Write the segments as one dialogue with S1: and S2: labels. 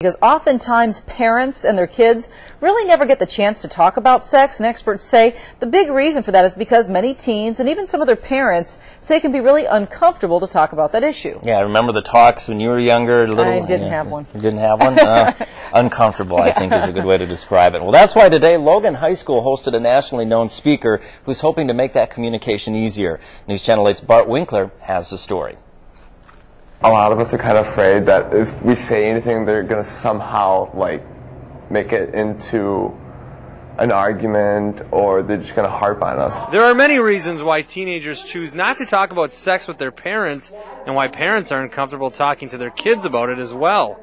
S1: Because oftentimes parents and their kids really never get the chance to talk about sex, and experts say the big reason for that is because many teens and even some of their parents say it can be really uncomfortable to talk about that issue.
S2: Yeah, I remember the talks when you were younger.
S1: I didn't have one.
S2: You didn't have one? Uncomfortable, I think, is a good way to describe it. Well, that's why today Logan High School hosted a nationally known speaker who's hoping to make that communication easier. News Channel 8's Bart Winkler has the story.
S3: A lot of us are kind of afraid that if we say anything, they're going to somehow, make it into an argument, or they're just going to harp on us.
S4: There are many reasons why teenagers choose not to talk about sex with their parents, and why parents aren't comfortable talking to their kids about it as well.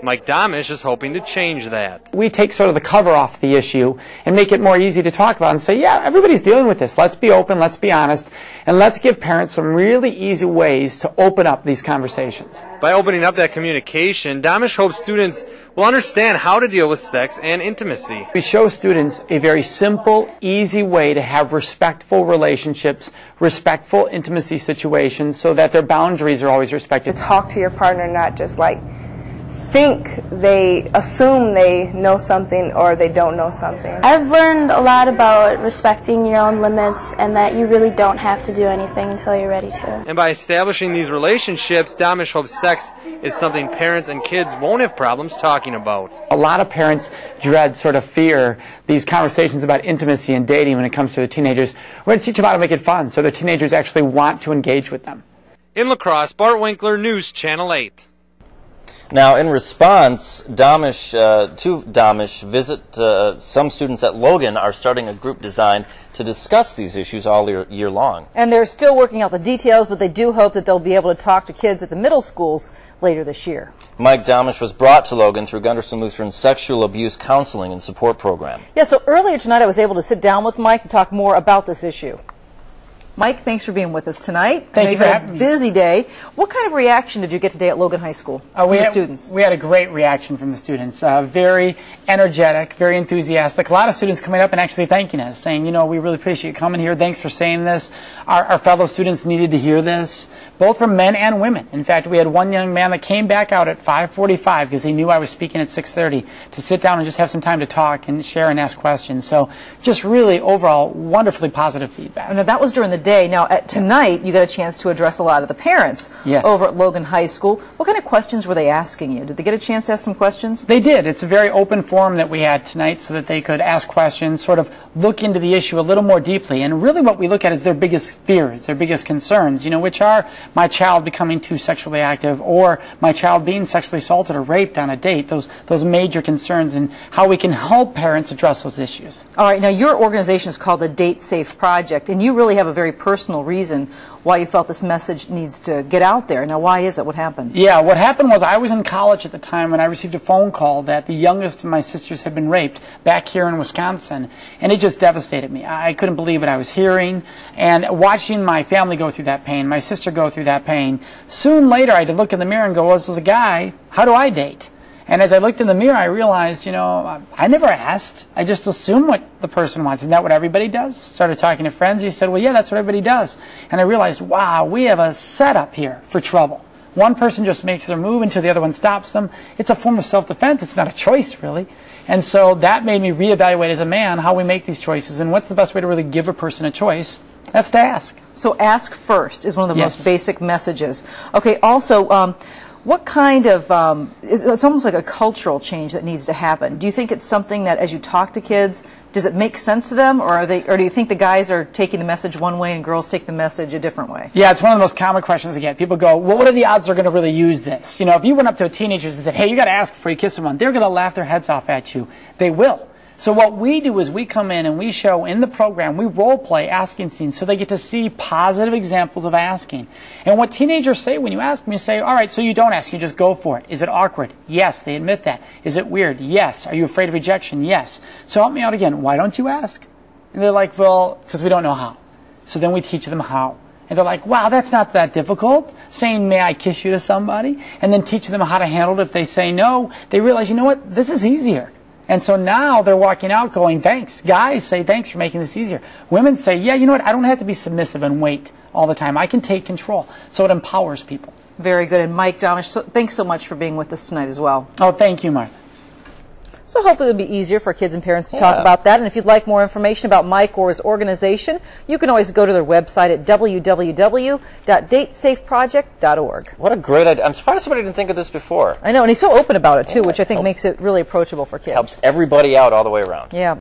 S4: Mike Domish is hoping to change that.
S5: We take sort of the cover off the issue and make it more easy to talk about and say, yeah, everybody's dealing with this. Let's be open, let's be honest, and let's give parents some really easy ways to open up these conversations.
S4: By opening up that communication, Domish hopes students will understand how to deal with sex and intimacy.
S5: We show students a very simple, easy way to have respectful relationships, respectful intimacy situations, so that their boundaries are always respected.
S6: To talk to your partner, not just assume they know something or they don't know something.
S7: I've learned a lot about respecting your own limits and that you really don't have to do anything until you're ready to.
S4: And by establishing these relationships, Domish hopes sex is something parents and kids won't have problems talking about.
S5: A lot of parents dread, sort of fear, these conversations about intimacy and dating when it comes to the teenagers. We're going to teach them how to make it fun so the teenagers actually want to engage with them.
S4: In La Crosse, Bart Winkler, News Channel 8.
S2: Now, in response, Domish some students at Logan are starting a group designed to discuss these issues all year long.
S1: And they're still working out the details, but they do hope that they'll be able to talk to kids at the middle schools later this year.
S2: Mike Domish was brought to Logan through Gunderson Lutheran's Sexual Abuse Counseling and Support Program.
S1: Yeah, so earlier tonight I was able to sit down with Mike to talk more about this issue. Mike, thanks for being with us tonight.
S5: Thank you for having me.
S1: Busy day. What kind of reaction did you get today at Logan High School from the students?
S5: We had a great reaction from the students. Very energetic, very enthusiastic. A lot of students coming up and actually thanking us, saying, you know, we really appreciate you coming here. Thanks for saying this. Our fellow students needed to hear this, both from men and women. In fact, we had one young man that came back out at 5:45 because he knew I was speaking at 6:30 to sit down and just have some time to talk and share and ask questions. So just really overall wonderfully positive feedback.
S1: Now, that was during the day. Now, tonight, you got a chance to address a lot of the parents over at Logan High School. What kind of questions were they asking you? Did they get a chance to ask some questions?
S5: They did. It's a very open forum that we had tonight so that they could ask questions, sort of look into the issue a little more deeply. And really what we look at is their biggest fears, their biggest concerns, you know, which are my child becoming too sexually active or my child being sexually assaulted or raped on a date, those major concerns, and how we can help parents address those issues.
S1: All right. Now, your organization is called the Date Safe Project, and you really have a very personal reason why you felt this message needs to get out there. Now, why is it? What happened?
S5: Yeah, what happened was I was in college at the time when I received a phone call that the youngest of my sisters had been raped back here in Wisconsin, and it just devastated me. I couldn't believe what I was hearing, and watching my family go through that pain, my sister go through that pain. Soon later, I had to look in the mirror and go, well, this is a guy. How do I date? And as I looked in the mirror, I realized, you know, I never asked. I just assumed what the person wants. Isn't that what everybody does? Started talking to friends. He said, well, yeah, that's what everybody does. And I realized, wow, we have a setup here for trouble. One person just makes their move until the other one stops them. It's a form of self-defense. It's not a choice, really. And so that made me reevaluate as a man how we make these choices and what's the best way to really give a person a choice. That's to ask.
S1: So ask first is one of the most basic messages. Okay, also, what kind of, it's almost like a cultural change that needs to happen. Do you think it's something that as you talk to kids, does it make sense to them, or do you think the guys are taking the message one way and girls take the message a different way?
S5: Yeah, it's one of the most common questions I get. People go, well, what are the odds they're going to really use this? You know, if you went up to a teenager and said, hey, you got to ask before you kiss someone, they're going to laugh their heads off at you. They will. So what we do is we come in and we show in the program, we role play asking scenes so they get to see positive examples of asking. And what teenagers say when you ask them, you say, all right, so you don't ask, you just go for it. Is it awkward? Yes, they admit that. Is it weird? Yes. Are you afraid of rejection? Yes. So help me out again. Why don't you ask? And they're like, well, because we don't know how. So then we teach them how. And they're like, wow, that's not that difficult, saying, may I kiss you to somebody? And then teach them how to handle it. If they say no, they realize, you know what, this is easier. And so now they're walking out going, thanks. Guys say, thanks for making this easier. Women say, yeah, you know what, I don't have to be submissive and wait all the time. I can take control. So it empowers people.
S1: Very good. And Mike Domish, thanks so much for being with us tonight as well.
S5: Oh, thank you, Martha.
S1: So hopefully it'll be easier for kids and parents to talk about that. And if you'd like more information about Mike or his organization, you can always go to their website at www.datesafeproject.org.
S2: What a great idea. I'm surprised somebody didn't think of this before.
S1: I know, and he's so open about it, too, which I think makes it really approachable for kids.
S2: Helps everybody out all the way around.
S1: Yeah.